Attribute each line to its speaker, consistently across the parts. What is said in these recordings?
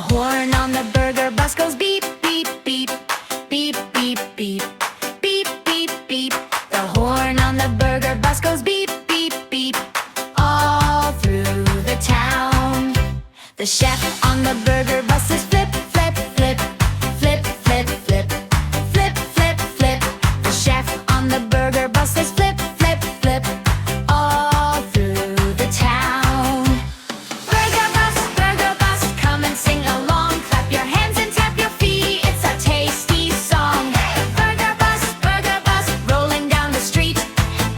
Speaker 1: horn on the burger bus goes beep, beep, beep, beep, beep, beep, beep, beep, beep. The horn on the burger bus goes beep, beep, beep, all through the town. The chef on the burger bus says flip, flip, flip, flip, flip, flip, flip, flip, flip. The chef on the burger bus says flip, flip, flip, all through the town. Burger bus, come and sing along. Clap your hands and tap your feet, it's a tasty song. Burger bus, rolling down the street.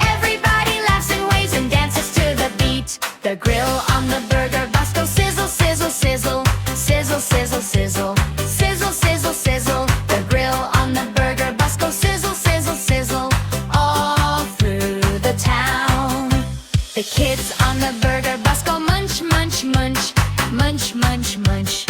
Speaker 1: Everybody laughs and waves and dances to the beat. The grill on the burger bus goes sizzle, sizzle, sizzle, sizzle, sizzle, sizzle, sizzle, sizzle, sizzle. The grill on the burger bus goes sizzle, sizzle, sizzle, all through the town. The kids on the burger bus go munch, munch, munch, munch, munch, munch.